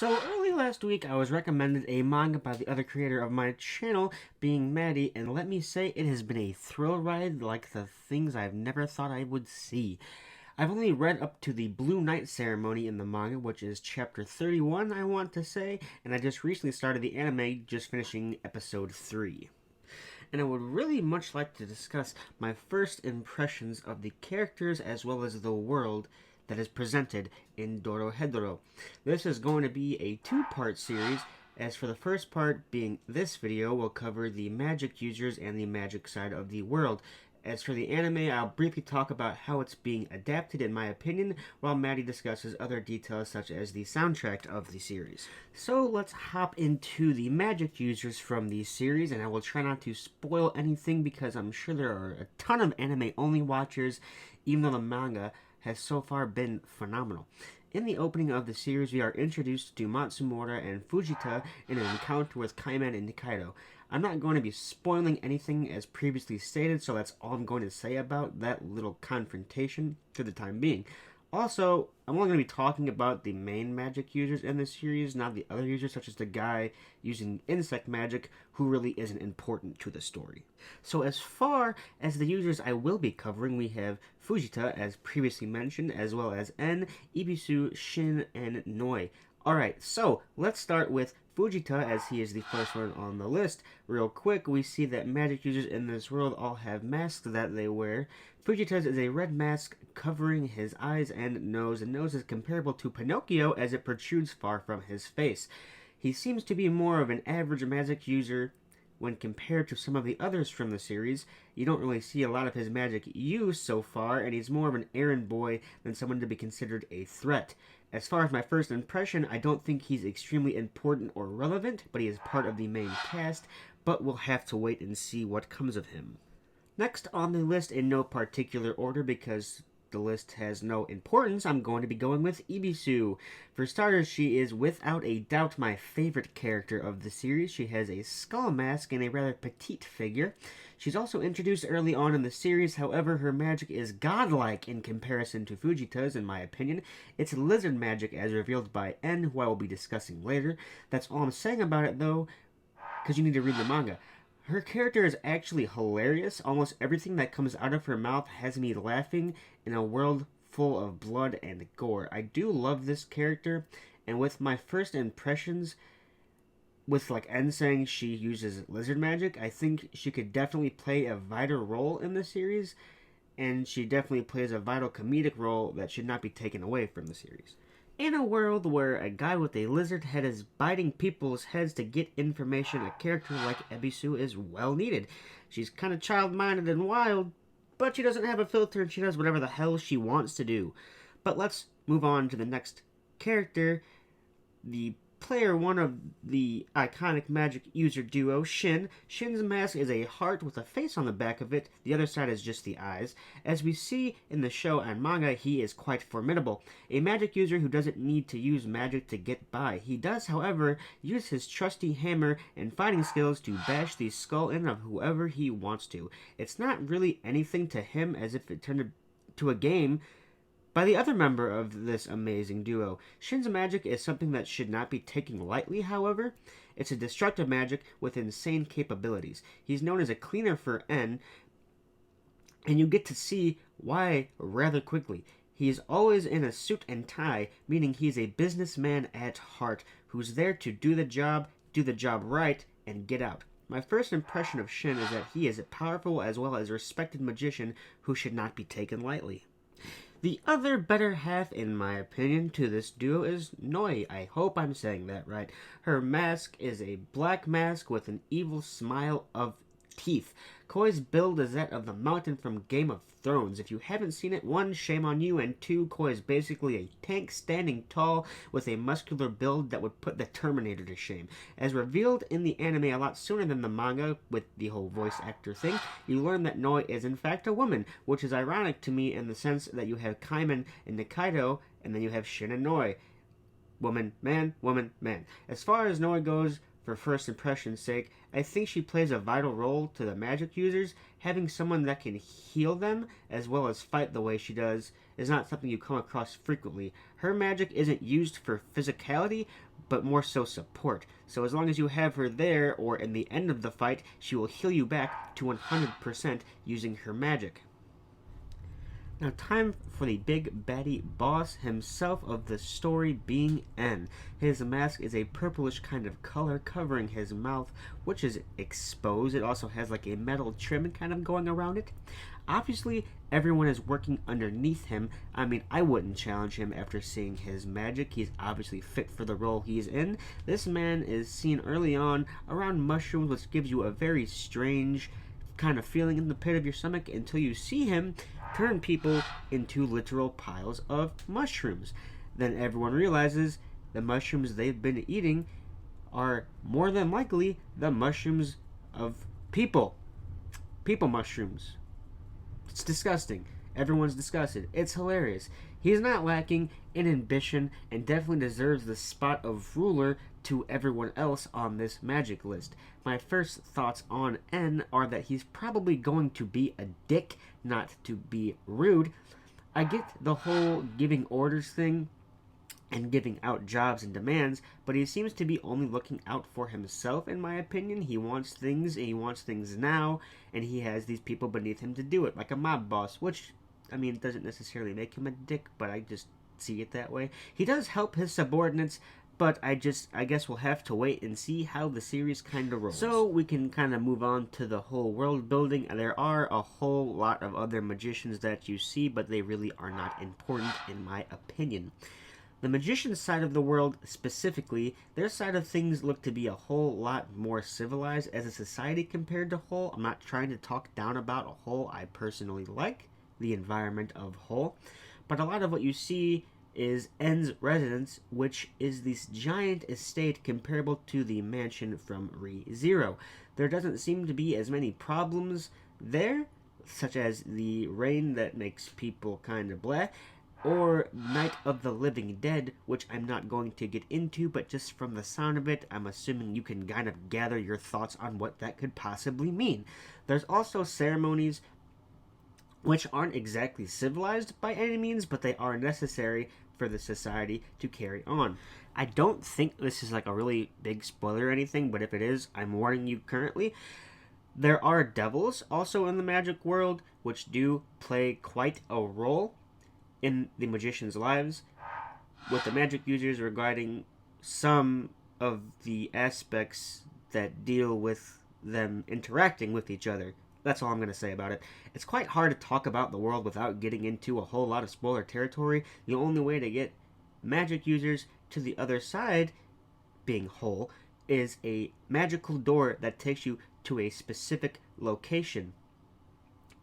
So early last week I was recommended a manga by the other creator of my channel, being Maddie, and let me say it has been a thrill ride like the things I've never thought I would see. I've only read up to the Blue Night ceremony in the manga, which is chapter 31 I want to say, and I just recently started the anime, just finishing episode 3. And I would really much like to discuss my first impressions of the characters as well as the world that is presented in Dorohedoro. This is going to be a two-part series, as for the first part being this video, will cover the magic users and the magic side of the world. As for the anime, I'll briefly talk about how it's being adapted in my opinion, while Maddie discusses other details such as the soundtrack of the series. So let's hop into the magic users from the series, and I will try not to spoil anything because I'm sure there are a ton of anime-only watchers, even though the manga has so far been phenomenal. In the opening of the series, we are introduced to Matsumura and Fujita in an encounter with Kaiman and Nikaido. I'm not going to be spoiling anything as previously stated, so that's all I'm going to say about that little confrontation for the time being. Also, I'm only going to be talking about the main magic users in this series, not the other users, such as the guy using insect magic, who really isn't important to the story. So as far as the users I will be covering, we have Fujita, as previously mentioned, as well as En, Ibisu, Shin, and Noi. Alright, so let's start with Fujita, as he is the first one on the list. Real quick, we see that magic users in this world all have masks that they wear. Fujita's is a red mask covering his eyes and nose. The nose is comparable to Pinocchio as it protrudes far from his face. He seems to be more of an average magic user when compared to some of the others from the series. You don't really see a lot of his magic used so far, and he's more of an errand boy than someone to be considered a threat. As far as my first impression, I don't think he's extremely important or relevant, but he is part of the main cast, but we'll have to wait and see what comes of him. Next on the list, in no particular order because the list has no importance, I'm going to be going with Ibisu. For starters, she is without a doubt my favorite character of the series. She has a skull mask and a rather petite figure. She's also introduced early on in the series, however, her magic is godlike in comparison to Fujita's, in my opinion. It's lizard magic as revealed by En, who I will be discussing later. That's all I'm saying about it, though, because you need to read the manga. Her character is actually hilarious. Almost everything that comes out of her mouth has me laughing in a world full of blood and gore. I do love this character, and with my first impressions, with like En saying she uses lizard magic, I think she could definitely play a vital role in the series, and she definitely plays a vital comedic role that should not be taken away from the series. In a world where a guy with a lizard head is biting people's heads to get information, a character like Ibisu is well needed. She's kind of child-minded and wild, but she doesn't have a filter and she does whatever the hell she wants to do. But let's move on to the next character, the player one of the iconic magic user duo, Shin. Shin's mask is a heart with a face on the back of it. The other side is just the eyes. As we see in the show and manga, he is quite formidable. A magic user who doesn't need to use magic to get by. He does, however, use his trusty hammer and fighting skills to bash the skull in of whoever he wants to. It's not really anything to him, as if it turned into a game by the other member of this amazing duo. Shin's magic is something that should not be taken lightly, however. It's a destructive magic with insane capabilities. He's known as a cleaner for En, and you get to see why rather quickly. He is always in a suit and tie, meaning he's a businessman at heart, who's there to do the job right, and get out. My first impression of Shin is that he is a powerful as well as respected magician who should not be taken lightly. The other better half, in my opinion, to this duo is Noi. I hope I'm saying that right. Her mask is a black mask with an evil smile of teeth. Koi's build is that of the mountain from Game of Thrones. If you haven't seen it, 1, shame on you, and 2, Koi is basically a tank standing tall with a muscular build that would put the Terminator to shame. As revealed in the anime a lot sooner than the manga, with the whole voice actor thing, you learn that Noi is in fact a woman, which is ironic to me in the sense that you have Kaiman and Nikaido, and then you have Shin and Noi. Woman, man, woman, man. As far as Noi goes, for first impression's sake, I think she plays a vital role to the magic users. Having someone that can heal them as well as fight the way she does is not something you come across frequently. Her magic isn't used for physicality, but more so support. So as long as you have her there, or in the end of the fight, she will heal you back to 100% using her magic. Now time for the big baddie boss himself of the story, being N. His mask is a purplish kind of color covering his mouth, which is exposed. It also has like a metal trim kind of going around it. Obviously, everyone is working underneath him. I mean, I wouldn't challenge him after seeing his magic. He's obviously fit for the role he's in. This man is seen early on around mushrooms, which gives you a very strange kind of feeling in the pit of your stomach until you see him turn people into literal piles of mushrooms. Then everyone realizes the mushrooms they've been eating are more than likely the mushrooms of people. People mushrooms. It's disgusting. Everyone's disgusted. It's hilarious. He's not lacking in ambition and definitely deserves the spot of ruler to everyone else on this magic list. My first thoughts on N are that he's probably going to be a dick, not to be rude. I get the whole giving orders thing and giving out jobs and demands, but he seems to be only looking out for himself, in my opinion. He wants things, and he wants things now, and he has these people beneath him to do it, like a mob boss, which, I mean, doesn't necessarily make him a dick, but I just see it that way. He does help his subordinates, but I guess we'll have to wait and see how the series kind of rolls. So we can kind of move on to the whole world building. There are a whole lot of other magicians that you see, but they really are not important, in my opinion. The magician's side of the world, specifically, their side of things look to be a whole lot more civilized as a society compared to Whole. I'm not trying to talk down about Whole. I personally like the environment of Whole. But a lot of what you see is N's residence, which is this giant estate comparable to the mansion from ReZero. There doesn't seem to be as many problems there, such as the rain that makes people kind of bleh, or Night of the Living Dead, which I'm not going to get into, but just from the sound of it, I'm assuming you can kind of gather your thoughts on what that could possibly mean. There's also ceremonies which aren't exactly civilized by any means, but they are necessary for the society to carry on. I don't think this is like a really big spoiler or anything, but if it is, I'm warning you currently. There are devils also in the magic world, which do play quite a role in the magicians' lives, with the magic users regarding some of the aspects that deal with them interacting with each other. That's all I'm going to say about it. It's quite hard to talk about the world without getting into a whole lot of spoiler territory. The only way to get magic users to the other side, being Whole, is a magical door that takes you to a specific location,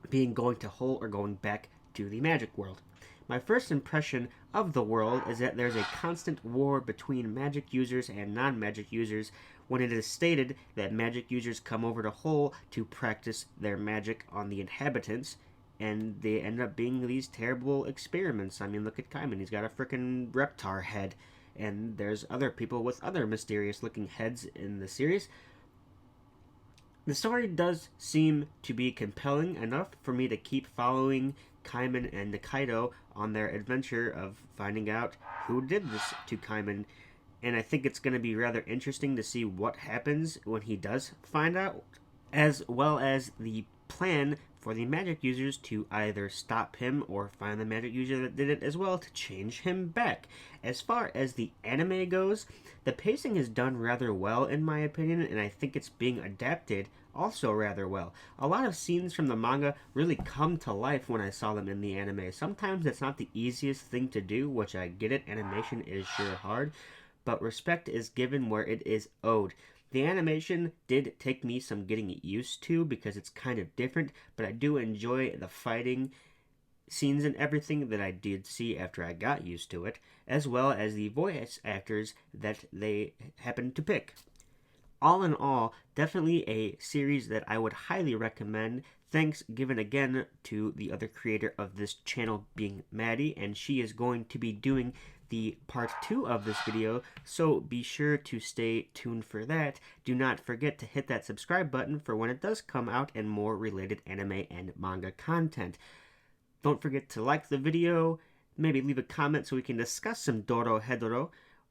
being going to Whole or going back to the magic world. My first impression of the world is that there's a constant war between magic users and non-magic users when it is stated that magic users come over to Whole to practice their magic on the inhabitants, and they end up being these terrible experiments. I mean, look at Kaiman. He's got a frickin' reptar head, and there's other people with other mysterious-looking heads in the series. The story does seem to be compelling enough for me to keep following Kaiman and Nikaido on their adventure of finding out who did this to Kaiman, and I think it's going to be rather interesting to see what happens when he does find out, as well as the plan for the magic users to either stop him or find the magic user that did it as well to change him back. As far as the anime goes, the pacing is done rather well in my opinion, and I think it's being adapted also rather well. A lot of scenes from the manga really come to life when I saw them in the anime. Sometimes it's not the easiest thing to do, which I get it, animation is sure hard, but respect is given where it is owed. The animation did take me some getting used to because it's kind of different, but I do enjoy the fighting scenes and everything that I did see after I got used to it, as well as the voice actors that they happened to pick. All in all, definitely a series that I would highly recommend. Thanks given again to the other creator of this channel, being Maddie, and she is going to be doing the part 2 of this video, so be sure to stay tuned for that. Do not forget to hit that subscribe button for when it does come out and more related anime and manga content. Don't forget to like the video, maybe leave a comment so we can discuss some Dorohedoro,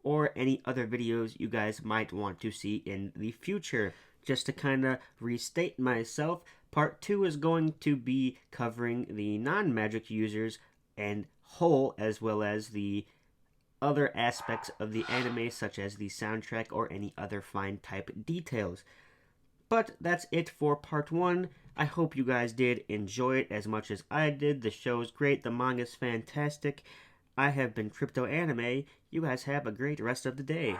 or any other videos you guys might want to see in the future. Just to kind of restate myself, part 2 is going to be covering the non-magic users and whole, as well as the other aspects of the anime, such as the soundtrack or any other fine type details. But that's it for part 1. I hope you guys did enjoy it as much as I did. The show's great, the manga's fantastic. I have been Crypto Anime. You guys have a great rest of the day.